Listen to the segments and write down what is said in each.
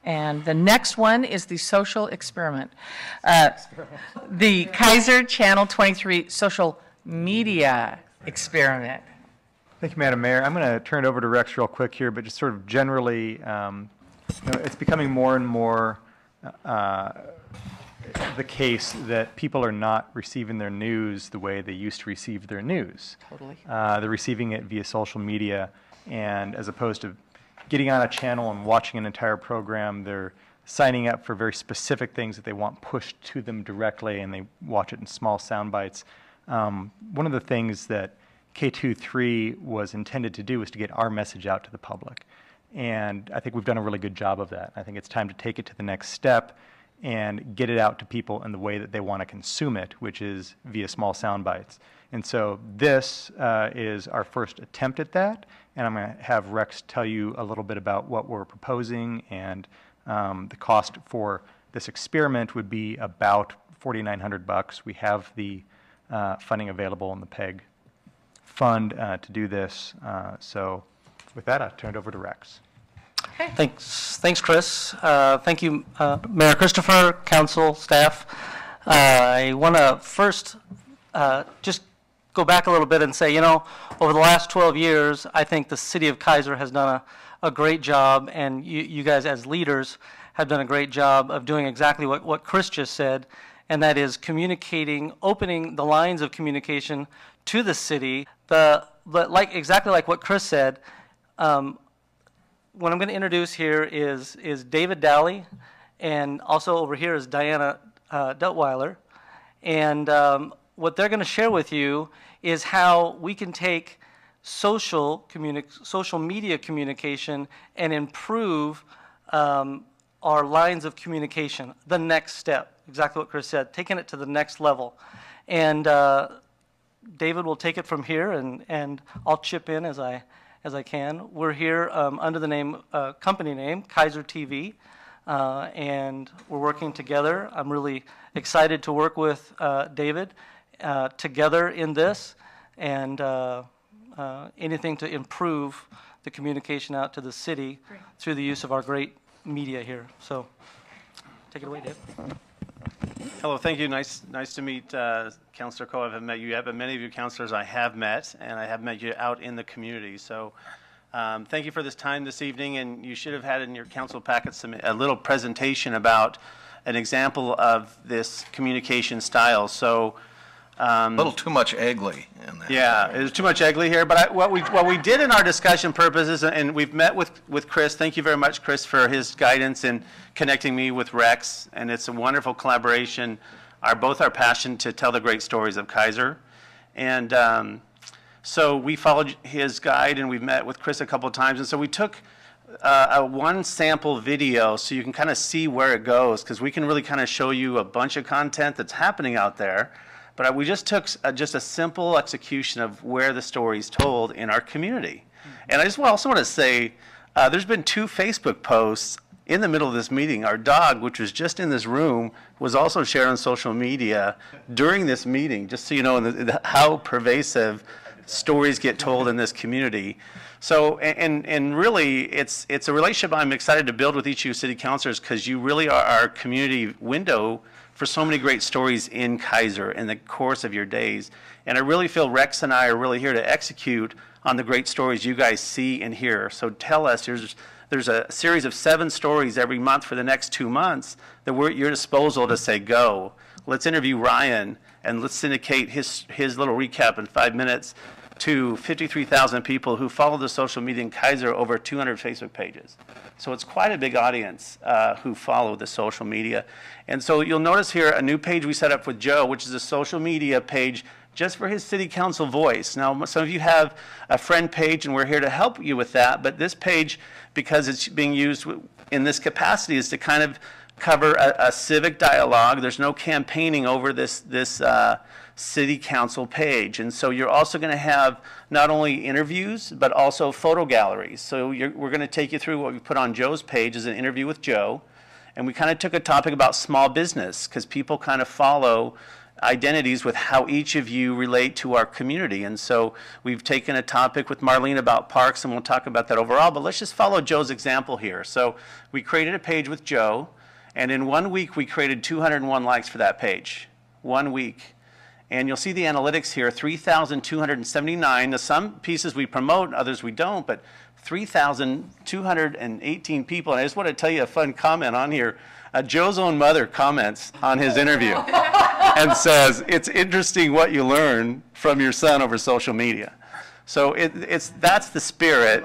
And the next one is the social experiment. The Keizer Channel 23 social media experiment. Thank you, Madam Mayor. I'm going to turn it over to Rex real quick here, but just sort of generally, it's becoming more and more the case that people are not receiving their news the way they used to receive their news. Totally. They're receiving it via social media, and as opposed to getting on a channel and watching an entire program, they're signing up for very specific things that they want pushed to them directly, and they watch it in small sound bites. One of the things that K23 was intended to do was to get our message out to the public. And I think we've done a really good job of that. I think it's time to take it to the next step and get it out to people in the way that they want to consume it, which is via small sound bites. And so this is our first attempt at that, and I'm going to have Rex tell you a little bit about what we're proposing, and the cost for this experiment would be about $4,900. We have the funding available in the PEG fund to do this. So with that, I'll turn it over to Rex. Okay. Thanks, Chris. Thank you, Mayor Christopher, council, staff. I want to first just go back a little bit and say, over the last 12 years, I think the city of Keizer has done a great job, and you guys as leaders have done a great job of doing exactly what Chris just said, and that is communicating, opening the lines of communication to the city. Exactly like what Chris said, what I'm going to introduce here is David Dally, and also over here is Diana Duttweiler. And what they're going to share with you is how we can take social media communication and improve our lines of communication, the next step, exactly what Chris said, taking it to the next level. And David will take it from here, and I'll chip in as I can. We're here under the company name, Keizer TV, and we're working together. I'm really excited to work with David together in this, and anything to improve the communication out to the city through the use of our great media here. So take it away, Dave. Hello, thank you. Nice to meet Councilor Coe. I haven't met you yet, but many of you councilors I have met, and I have met you out in the community. So thank you for this time this evening, and you should have had in your council packet a little presentation about an example of this communication style. So a little too much Egley in there. Yeah, there's too much Egley here. But what we did in our discussion purposes, and we've met with Chris. Thank you very much, Chris, for his guidance in connecting me with Rex. And it's a wonderful collaboration. Both our passion to tell the great stories of Keizer. And so we followed his guide, and we've met with Chris a couple of times. And so we took one sample video so you can kind of see where it goes, because we can really kind of show you a bunch of content that's happening out there. But we just took just a simple execution of where the story is told in our community. And I just also want to say, there's been 2 Facebook posts in the middle of this meeting. Our dog, which was just in this room, was also shared on social media during this meeting, just so you know how pervasive stories get told in this community. So, and really, it's a relationship I'm excited to build with each of you city councilors, because you really are our community window for so many great stories in Keizer in the course of your days. And I really feel Rex and I are really here to execute on the great stories you guys see and hear. So tell us, there's a series of 7 stories every month for the next 2 months that we're at your disposal to say, go. Let's interview Ryan, and let's syndicate his little recap in 5 minutes to 53,000 people who follow the social media in Keizer, over 200 Facebook pages. So it's quite a big audience who follow the social media. And so you'll notice here a new page we set up with Joe, which is a social media page just for his city council voice. Now, some of you have a friend page, and we're here to help you with that. But this page, because it's being used in this capacity, is to kind of cover a civic dialogue. There's no campaigning over this city council page. And so you're also going to have not only interviews, but also photo galleries. So we're going to take you through what we put on Joe's page as an interview with Joe. And we kind of took a topic about small business, because people kind of follow identities with how each of you relate to our community. And so we've taken a topic with Marlene about parks, and we'll talk about that overall, but let's just follow Joe's example here. So we created a page with Joe, and in 1 week we created 201 likes for that page. 1 week. And you'll see the analytics here, 3,279. Now, some pieces we promote, others we don't, but 3,218 people. And I just want to tell you a fun comment on here. Joe's own mother comments on his interview and says, "It's interesting what you learn from your son over social media." So that's the spirit.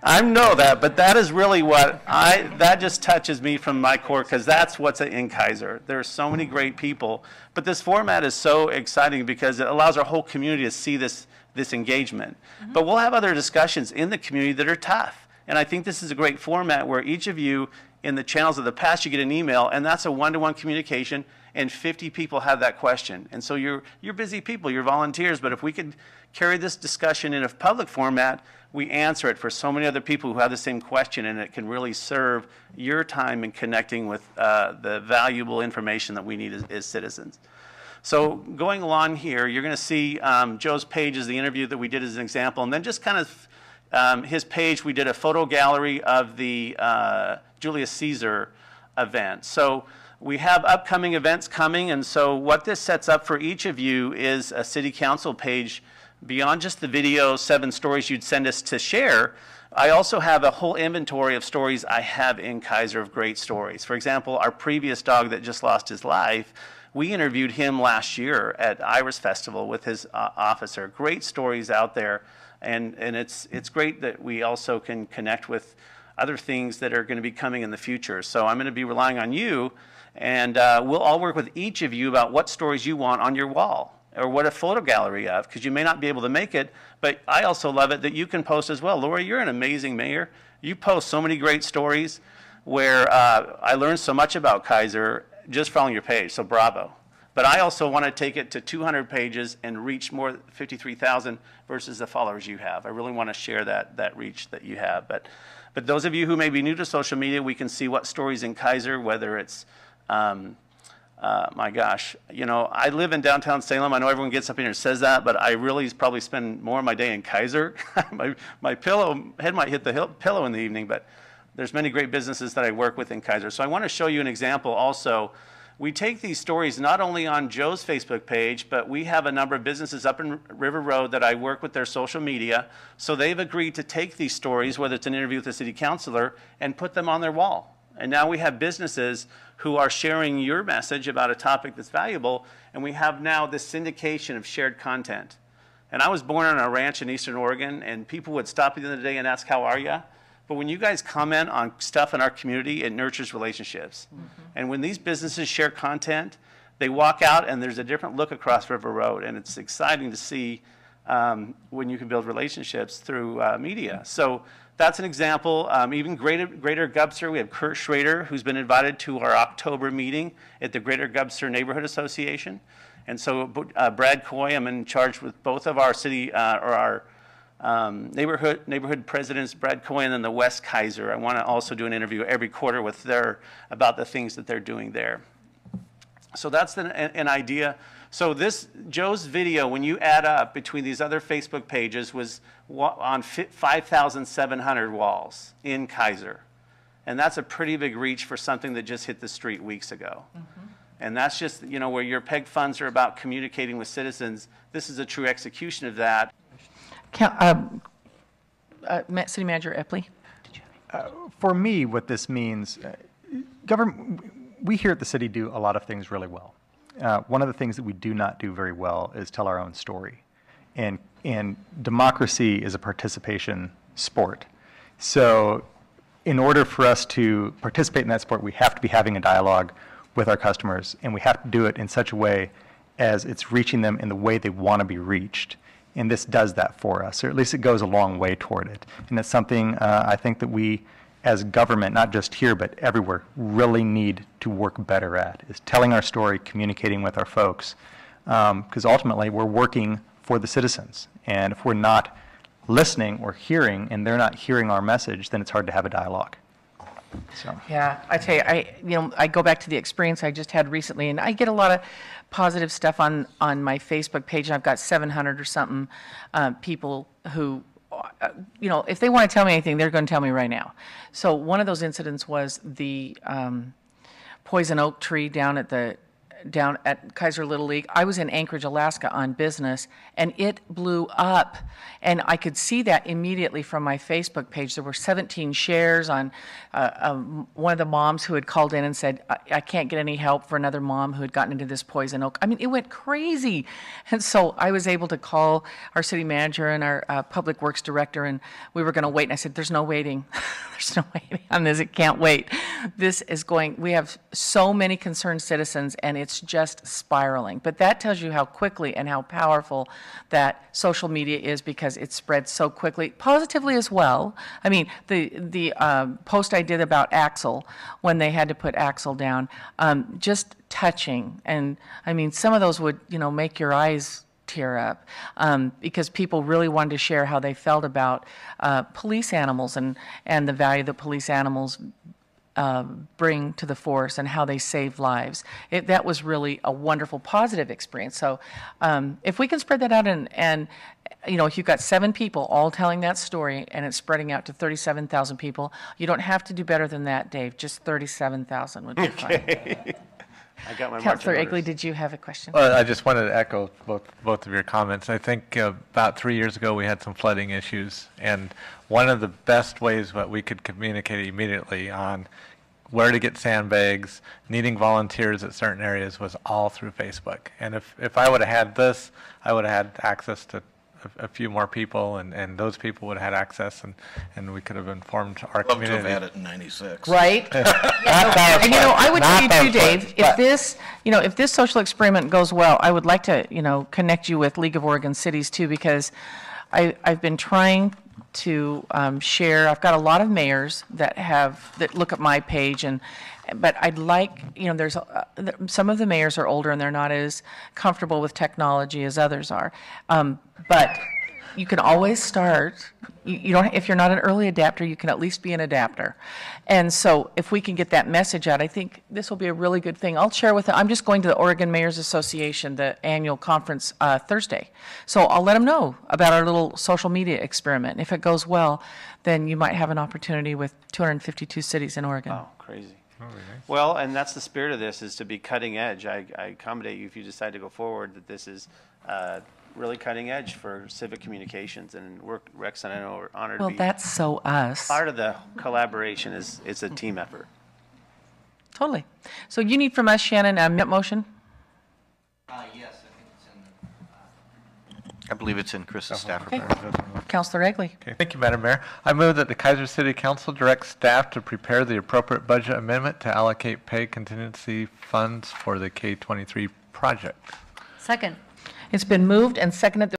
I know that, but that is really that just touches me from my core, because that's what's in Keizer. There are so many great people, but this format is so exciting because it allows our whole community to see this engagement. But we'll have other discussions in the community that are tough. And I think this is a great format where each of you in the channels of the past, you get an email, and that's a one-to-one communication, and 50 people have that question. And so you're busy people, you're volunteers, but if we could carry this discussion in a public format, we answer it for so many other people who have the same question, and it can really serve your time in connecting with the valuable information that we need as citizens. So going along here, you're going to see Joe's page is the interview that we did as an example, and then just kind of his page, we did a photo gallery of the Julius Caesar event. So we have upcoming events coming, and so what this sets up for each of you is a city council page. Beyond just the video, 7 stories you'd send us to share, I also have a whole inventory of stories I have in Keizer of great stories. For example, our previous dog that just lost his life, we interviewed him last year at Iris Festival with his officer. Great stories out there, and it's great that we also can connect with other things that are going to be coming in the future. So I'm going to be relying on you, and we'll all work with each of you about what stories you want on your wall, or what a photo gallery of, because you may not be able to make it, but I also love it that you can post as well. Lori, you're an amazing mayor. You post so many great stories where I learned so much about Keizer just following your page, so bravo. But I also want to take it to 200 pages and reach more than 53,000 versus the followers you have. I really want to share that reach that you have. But those of you who may be new to social media, we can see what stories in Keizer, whether it's my gosh, I live in downtown Salem. I know everyone gets up here and says that, but I really probably spend more of my day in Keizer. my head might hit the pillow in the evening, but there's many great businesses that I work with in Keizer. So I want to show you an example also. We take these stories not only on Joe's Facebook page, but we have a number of businesses up in River Road that I work with their social media. So they've agreed to take these stories, whether it's an interview with a city councilor, and put them on their wall. And now we have businesses who are sharing your message about a topic that's valuable, and we have now this syndication of shared content. And I was born on a ranch in Eastern Oregon, and people would stop at the end of the day and ask, "How are you?" But when you guys comment on stuff in our community, it nurtures relationships. And when these businesses share content, they walk out and there's a different look across River Road, and it's exciting to see when you can build relationships through media. So that's an example. Even Greater Gubser, we have Kurt Schrader, who's been invited to our October meeting at the Greater Gubser Neighborhood Association. And so Brad Coy, I'm in charge with both of our city, or our neighborhood presidents, Brad Coy and then the West Keizer. I want to also do an interview every quarter with about the things that they're doing there. So that's an idea. So Joe's video, when you add up between these other Facebook pages, was on 5,700 walls in Keizer. And that's a pretty big reach for something that just hit the street weeks ago. And that's just, where your PEG funds are about communicating with citizens. This is a true execution of that. City Manager Epley? For me, what this means, we here at the city do a lot of things really well. One of the things that we do not do very well is tell our own story. And democracy is a participation sport. So in order for us to participate in that sport, we have to be having a dialogue with our customers, and we have to do it in such a way as it's reaching them in the way they want to be reached. And this does that for us, or at least it goes a long way toward it. And it's something I think that we, as government, not just here, but everywhere, really need to work better at, is telling our story, communicating with our folks. Because ultimately, we're working for the citizens. And if we're not listening or hearing, and they're not hearing our message, then it's hard to have a dialogue. So, Yeah, I tell you, I go back to the experience I just had recently, and I get a lot of positive stuff on my Facebook page, and I've got 700 or something people who, if they want to tell me anything, they're going to tell me right now. So one of those incidents was the poison oak tree down at Keizer Little League. I was in Anchorage, Alaska on business, and it blew up. And I could see that immediately from my Facebook page. There were 17 shares on one of the moms who had called in and said, I can't get any help for another mom who had gotten into this poison oak. I mean, it went crazy. And so I was able to call our city manager and our public works director, and we were going to wait. And I said, there's no waiting. There's no waiting on this. It can't wait. We have so many concerned citizens, and it's just spiraling. But that tells you how quickly and how powerful that social media is, because it spreads so quickly, positively as well. I mean, the post I did about Axel, when they had to put Axel down, just touching. And I mean, some of those would, make your eyes tear up, because people really wanted to share how they felt about police animals and the value that police animals bring to the force and how they save lives. That was really a wonderful, positive experience. So if we can spread that out and if you've got 7 people all telling that story and it's spreading out to 37,000 people, you don't have to do better than that, Dave. Just 37,000 would be fine. I got my Councilor marching Egley, orders. did you have a question? Well, I just wanted to echo both of your comments. I think about 3 years ago we had some flooding issues, and one of the best ways that we could communicate immediately on where to get sandbags, needing volunteers at certain areas was all through Facebook. And if I would have had this, I would have had access to a few more people, and those people would have had access, and we could have informed our Love to community. have had it in '96. Right? And I would tell you too, Dave, if this social experiment goes well, I would like to, connect you with League of Oregon Cities too, because I've been trying to share. I've got a lot of mayors that look at my page, but I'd like, there's some of the mayors are older and they're not as comfortable with technology as others are. But you can always start. You don't. If you're not an early adapter, you can at least be an adapter. And so, if we can get that message out, I think this will be a really good thing. I'll share with them. I'm just going to the Oregon Mayors Association, the annual conference Thursday. So I'll let them know about our little social media experiment. If it goes well, then you might have an opportunity with 252 cities in Oregon. Oh, crazy. Well, and that's the spirit of this, is to be cutting edge. I accommodate you if you decide to go forward, that this is really cutting edge for civic communications, and Rex and I know are honored Well, to be that's so us. part of the collaboration. It's a team effort. Totally. So you need from us, Shannon, a motion? Yes, I think it's I believe it's in Chris's staff Okay. report. Councilor Egley. Okay, thank you, Madam Mayor. I move that the Keizer City Council direct staff to prepare the appropriate budget amendment to allocate pay contingency funds for the K-23 project. Second. It's been moved and seconded that